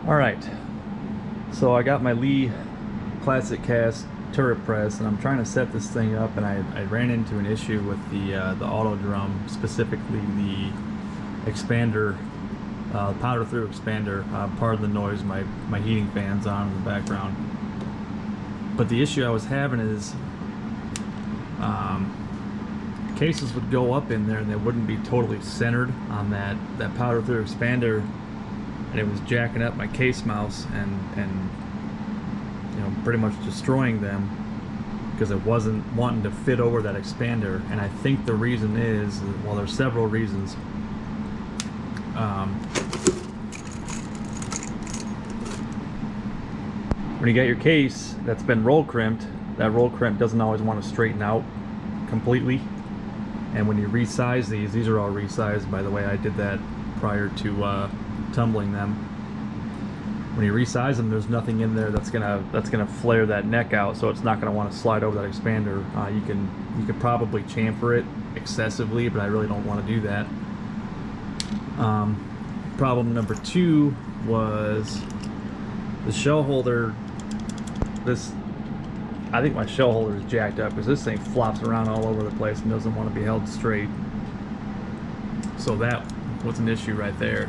Alright, so I got my Lee classic cast turret press, and I'm trying to set this thing up, and I ran into an issue with the auto drum, specifically the expander, powder through expander. Part of the noise, my heating fan's on in the background. But the issue I was having is cases would go up in there and they wouldn't be totally centered on that powder through expander, and it was jacking up my case mouse and you know, pretty much destroying them because it wasn't wanting to fit over that expander. And I think the reason is, well, there's several reasons. When you get your case that's been roll crimped, that roll crimp doesn't always want to straighten out completely. And when you resize these are all resized, by the way. I did that prior to tumbling them. When you resize them, there's nothing in there that's gonna flare that neck out, so it's not gonna want to slide over that expander. You could probably chamfer it excessively, but I really don't want to do that. Problem number two was the shell holder. I think my shell holder is jacked up because this thing flops around all over the place and doesn't want to be held straight. So that was an issue right there.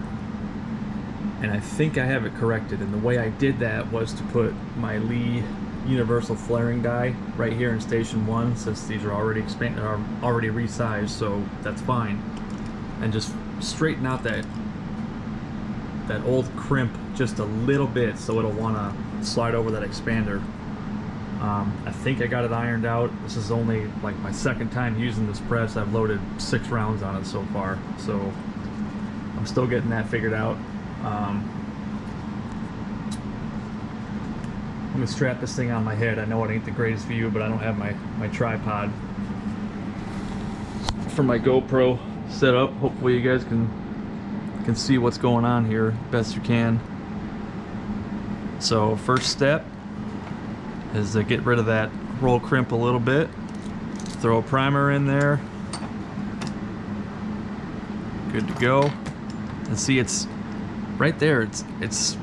And I think I have it corrected. And the way I did that was to put my Lee universal flaring die right here in station 1, since these are already already resized, so that's fine. And just straighten out that old crimp just a little bit so it'll want to slide over that expander. I think I got it ironed out. This is only like my second time using this press. I've loaded 6 rounds on it so far, so I'm still getting that figured out. Let me strap this thing on my head. I know it ain't the greatest view, but I don't have my tripod for my GoPro set up. Hopefully you guys can see what's going on here best you can. So first step is to get rid of that roll crimp a little bit. Throw a primer in there. Good to go. And see, it's right there. It's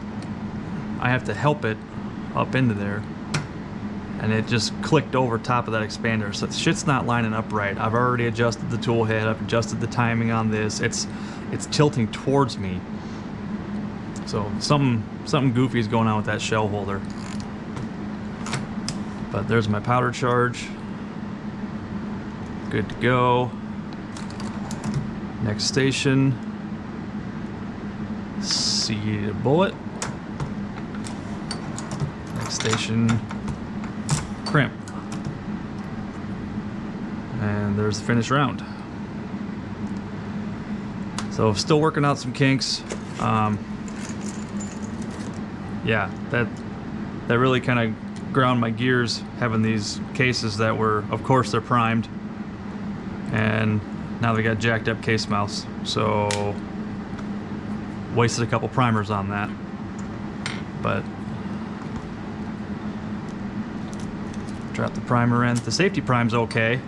I have to help it up into there, and it just clicked over top of that expander, so shit's not lining up right. I've already adjusted the tool head, I've adjusted the timing on this. It's tilting towards me, so something goofy is going on with that shell holder. But there's my powder charge. Good to go. Next station, seated bullet. Next station, crimp. And there's the finished round. So still working out some kinks. Yeah, that really kind of ground my gears, having these cases that were, of course, they're primed, and now they got jacked up case mounts, so wasted a couple primers on that. But drop the primer in. The safety prime's okay.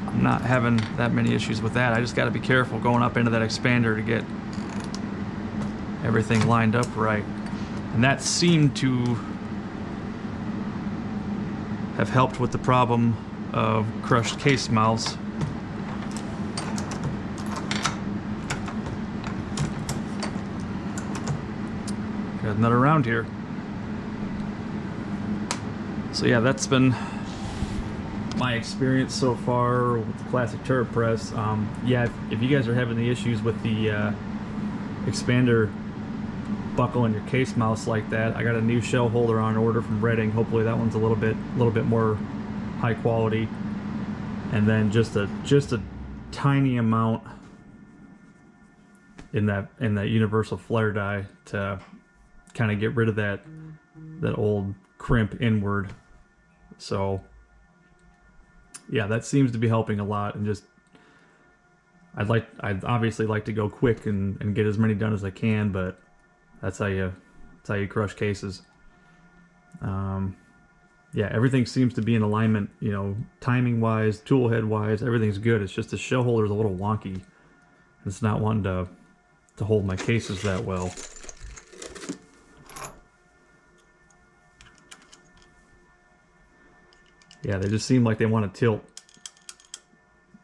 I'm not having that many issues with that. I just got to be careful going up into that expander to get everything lined up right. And that seemed to have helped with the problem of crushed case mouths. Got another round here. So yeah, that's been my experience so far with the classic turret press. Yeah, if you guys are having the issues with the expander buckle in your case mouse like that, I got a new shell holder on order from Redding. Hopefully that one's a little bit more high quality. And then just a tiny amount in that universal flare die to kind of get rid of that old crimp inward. So yeah, that seems to be helping a lot. And just I'd obviously like to go quick and get as many done as I can, but that's how you crush cases. Yeah, everything seems to be in alignment, you know, timing wise, tool head wise, everything's good. It's just the shell holder is a little wonky. It's not wanting to hold my cases that well. Yeah, they just seem like they want to tilt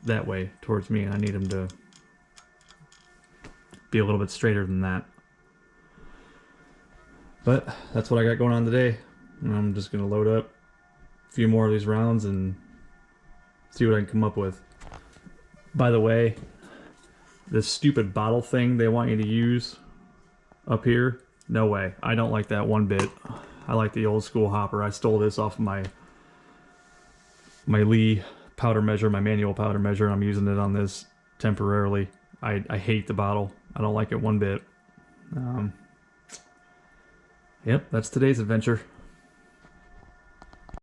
that way towards me, and I need them to be a little bit straighter than that. But that's what I got going on today. And I'm just going to load up a few more of these rounds and see what I can come up with. By the way, this stupid bottle thing they want you to use up here, no way. I don't like that one bit. I like the old school hopper. I stole this off of my Lee powder measure, my manual powder measure. I'm using it on this temporarily. I hate the bottle. I don't like it one bit. Yep, that's today's adventure.